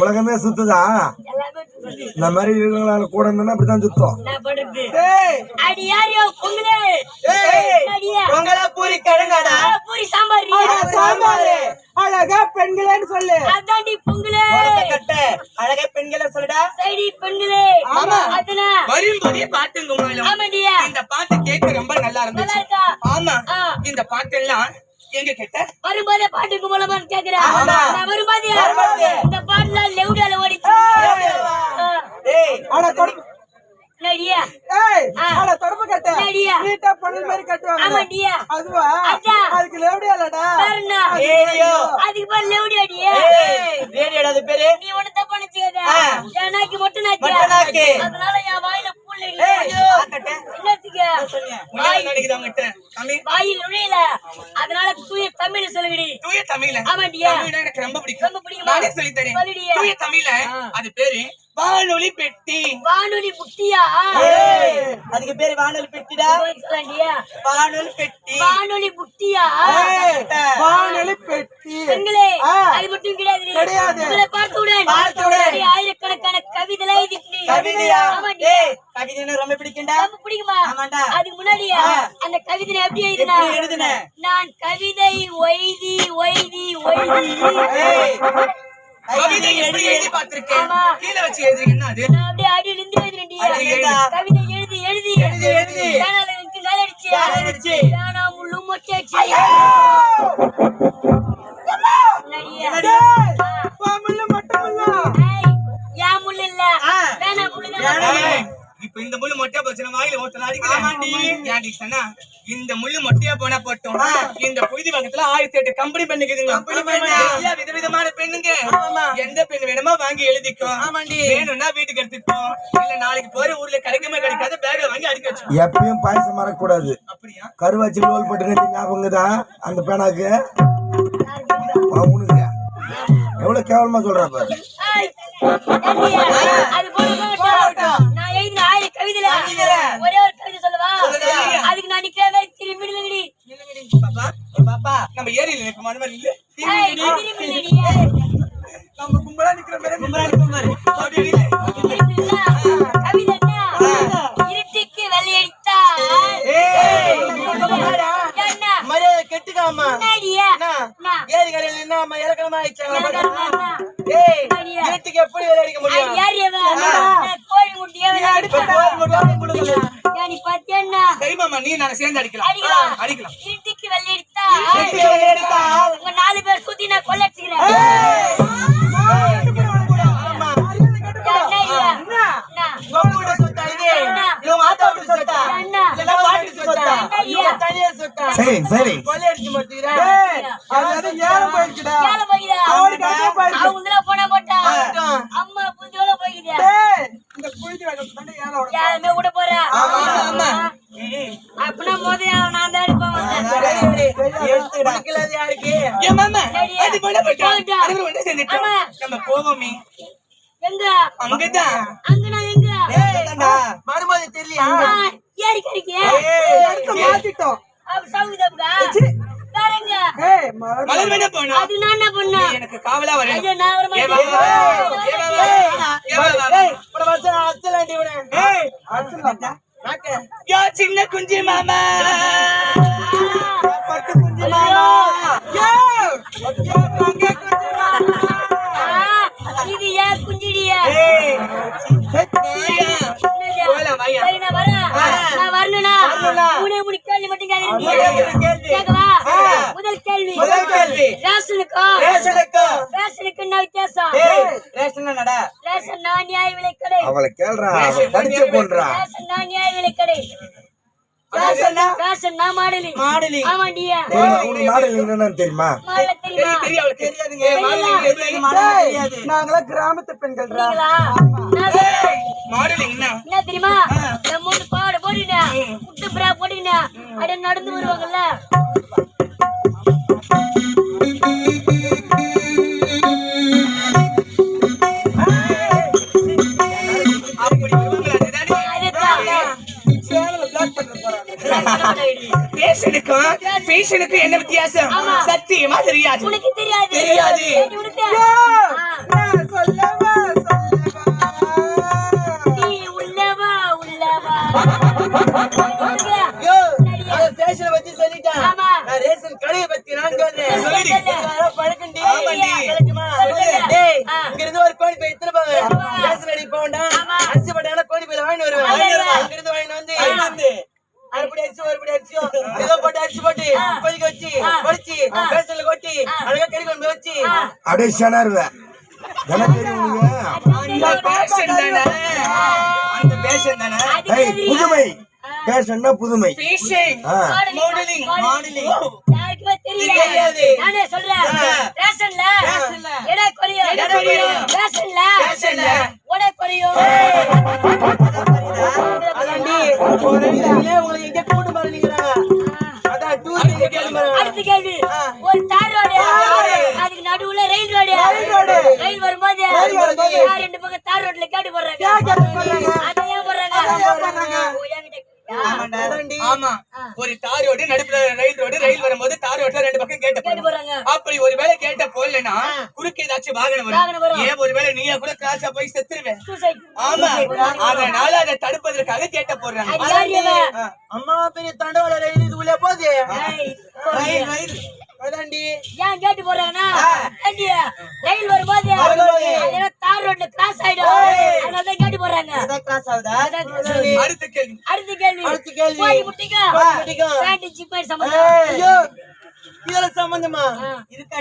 உலகமே சுத்துதா இந்த மாதிரி இருக்கவங்களால கூட இருந்தா அப்படித்தான் சுத்தம். அழகா பெண்களேன்னு சொல்லு. அழகா பெண்களை சொல்லுடா. பெண்களே வரும்போதே பாட்டுங்க. இந்த பாட்டு கேட்க ரொம்ப நல்லா இருந்துச்சு. ஆமா, இந்த பாட்டு எல்லாம் எங்க கேட்ட வரும்போதே பாட்டுக்கு மூலமா கேக்குறேன். வரும்போதே இந்த பாட்டுல லெவுடால ஓடிச்சு. நடியா அட தொடப்பு கட்ட நீட்டா பண்ணல் மாதிரி கட்டுவாங்க. ஆமாடியா. அதுவா அதுக்கு லெவுடியாலடா. ரேடியோ அதுக்கு பேர் லெவுடியாடியா. ரேடியோடா அது பேரு. நீ ஒண்ணு தப்பா நினைச்சுக்காத. எனக்கு மொட்டை நாக்கு. அதனால என் வாயில புல் இல்ல. என்னத்துக்கு வாய் நடிக்குது அவங்கிட்ட. வாயில் நுழையல. அதனால தூய தமிழ் சொல்லுங்கடி. தூய தமிழ். ஆமாடியா. தமிழ் எனக்கு ரொம்ப பிடிக்கும். ரொம்ப பிடிக்கும். நானே சொல்லி தரேன். தூய தமிழ்ல அது பேரு வானொலி பெட்டி. வானொலி புட்டியா? அதுக்கு பேரு வானொலி பெட்டிடா. வானொலி பெட்டி. வானொலி புட்டியா? வானொலி பெட்டி. பெண்களே அது மட்டும் கிடையாது. உங்களை பார்த்தவுடன் ஆயிரக்கணக்கான கவிதை எழுதிட்டு. கவிதையா? கவிதை ரொம்ப பிடிக்கும்டா. ரொம்ப பிடிக்குமா? அதுக்கு முன்னாடியா அந்த கவிதை எப்படி எழுதின? நான் கவிதை ஒய்தி ஒய்தி ஒய்தி. கவிதை எப்படி எழுதி பார்த்திருக்கேன். கீழே வச்சு எழுதுறீங்கன்னா அது நான் அப்படியே அடியில் இருந்து எழுதுறேன். கவிதை எழுதி எழுதி எழுதி எழுதி எனக்கு காலடிச்சு நானா முள்ளு மொட்டாச்சு. முள்ளு மட்டும் இல்ல. யா முள்ளு இல்ல. வேணா முள்ளு. இப்ப இந்த முள்ளு மொட்டையா போச்சு. வாயில ஓட்டலாம் அடிக்கிறேன். இந்த முள்ளு மொட்டையா போனா போட்டோம். இந்த புழுதி பக்கத்துல 1008 கம்பெனி பெண்ணுக்குதுங்க. விதவிதமான பெண்ணுங்க. எந்த பெண் வேணுமோ வாங்கி எழுதிக்கோ. வேணும்னா வீட்டுக்கு எடுத்துக்கோ. இல்ல நாளைக்கு போற ஊர்ல கிடைக்குமே கிடைக்காத பேக்ல வாங்கி அடிக்க வச்சு. எப்பயும் பாயசம் மறக்கூடாது. அப்படியா? கருவாச்சி ரோல் போட்டு ஞாபகம் தான் அந்த பேனாக்கு. எவ்வளவு கேவலமா சொல்றப்ப நான் எழுதின 1000 கவிதைல ஒரே ஒரு கவிதை சொல்லவா? அதுக்கு நான் நிக்கிறவே திரும்பி நில்லுங்கடி. பாப்பா நம்ம ஏரியில நிக்க மாதிரி இல்ல. நம்ம கும்பலா நிக்கிற மாதிரி கும்பலா நிக்கிற மாதிரி. கவிதை இருட்டுக்கு வெள்ளையடித்தா மரியாதை கெட்டுக்காமா. ஏரி கரையில என்ன அம்மா இறக்கமா ஆயிடுச்சாங்க. இருட்டுக்கு எப்படி விளையாடிக்க முடியும்? கோழி முட்டியா நீ நாங்க சேர்ந்து அடிக்கலாம். அடிக்கலாம். இருட்டுக்கு வெள்ளையடித்தா உங்க 4 பேர் சுத்தி நான் கொள்ளடிச்சுக்கிறேன். சரி சரி போனா போட்டா அம்மா புதுல போய்கிட்டே யாருமே கூட போறா. அப்படின்னா மோதையா நான் தான் அடிப்பேன். நம்ம போவோமே எங்க? அங்கதான். அங்கனா எங்க? மறுபடி தெரியல. ஏறி கறிக்கே மாத்திட்டோம். சவுதப்கா வேறங்க மலர் வேணா போனா அது நான் என்ன பண்ண? எனக்கு காவலா வரேன். ஐயோ நான் வர மாட்டேன். அச்சலாண்டி விட. அச்சலாண்டா நாக்க யா சின்ன குஞ்சி மாமா. பட்டு குஞ்சி மாமா. யா அங்க குஞ்சி மாமா. இது யா குஞ்சிடியா. போலாம் வாயா. சரி நான் வரேன். நான் வரணும்னா மூணே மூணு கேள்வி மட்டும் கேக்குறீங்க. கேக்கவா? முதல் கேள்வி முதல் கேள்வி. ரேஷனுக்கும் ரேஷனுக்கும் ரேஷனுக்கு என்ன வித்தியாசம்? ரேஷன் என்னடா? ரேஷன் நியாய விலைக்கடை. அவளை கேள்றா படிச்ச போன்றா ரேஷன் நியாய விலைக்கடை. ரேஷன் மாடலி. ஆமாண்டியா. உனக்கு மாடல் என்னன்னு தெரியுமா? மாடல் தெரியுமா? தெரியும் அவளுக்கு. தெரியாதுங்க. நாங்களாம் கிராமத்து பெண்கள் நீங்களா? நான் சொல்றேன். மாடலிங்னா என்ன தெரியுமா? இந்த மூணு பாவாடை போட்டுக்கினா, முட்டு பிரா போட்டுக்கினா, அப்படியே நடந்து வருவாங்கல்ல. அப்படி வருவாங்களா? அதுதானே. ரேஷனுக்கும் ஃபேஷனுக்கும் என்ன வித்தியாசம்? ஆமா. சத்தியமா தெரியாது. உனக்கு தெரியாது. தெரியாது. கேட்டு உனக்கு. சொல்லவா நீ உள்ளவா உள்ளவா. பேஷனை பத்தி சொல்லிட்டேன். ஆமா. நான் ரேஷன் கடையை பத்தி நான் சொல்றேன். சொல்லுடி. பழக்கண்டி. ஆமாண்டி. டேய், ஆ. இங்க இருந்து ஒரு கோழி போய் எத்தனை போவேன்? ரேஷன் கடைக்கு போவேன்டா. ஆமா. அரிசி போட்டாங்கன்னா கோழி போய் வாங்கிட்டு வருவேன். அங்க இருந்து வாங்கிட்டு வந்து அரைப்படி அரிசி ஒருபடி அரிசியோ ஏதோ போட்டு அரிசி போட்டு கொதிக்க வச்சு பொடிச்சு பேசல கொட்டி அழகா கறி கொண்டு வச்சு அப்படியே ஷனாருவேன் எனக்கு தெரியும் உனக்கு. அந்த பேஷன் தானே. அந்த பேஷன் தானே. ஏய் புதுமை பேஷன்னா புதுமை. ஃபேஷன் ஆ. மாடலிங். யாருக்குமே தெரியாது. நானே சொல்றேன். ரேஷன்ல எடை குறையும். ரேஷன்ல உடை குறையும். அதாண்டி உங்களுக்கு எங்க கூட்டு மாறிக்கிறாங்க. அதான் டூர் அடுத்த கேள்வி. ஒரு தார் ரோடு, அதுக்கு நடுவுல ரயில் ரோடு. ரயில் வரும்போது யார் ரெண்டு பக்கம் தார் ரோட்ல கேட்டு போடுறாங்க. அதை ஏன் போடுறாங்க? ஓ, என்கிட்ட ஆமா. ஒரு தார் ரோடு நடுப்புல ரயில் ரோடு. ரயில் வரும்போது தார் ரோட்ல ரெண்டு பக்கம் கேட்ட கேட்டு போறாங்க. அப்படி ஒருவேளை கேட்ட போடலன்னா குறுக்க ஏதாச்சும் வாகனம் வாகனம் வரும். வரும். ஏன் ஒருவேளை நீயா கூட கிராஸா போய் செத்துருவேன். சூசைட். ஆமா. அதனால அதை தடுப்பதற்காக கேட்ட போடுறாங்க. அது யார் இவன்? அம்மா பெரிய தண்டவாள ரயில் இது உள்ள போகுது. ஏய், அதாண்டி ஏன் கேட்டு போறாங்கன்னா ஏண்டியா, ரயில் வரும்போது அதெல்லாம் தார் ரோட்ல கிராஸ் ஆயிடும். அதனாலதான் கேட்டு போறாங்க. அதான் கிளாஸ் ஆகுதா? அதான் cross ஆகுது. அடுத்த கேள்வி. அடுத்த கேள்வி. அடுத்த கேள்வி. கோழி முட்டைக்கும் கோழி முட்டைக்கும் பேண்ட் ஜிப்பர் சம்பந்தம். ஐயோ இதெல்லாம் சம்பந்தமா ஆ. இருக்கா?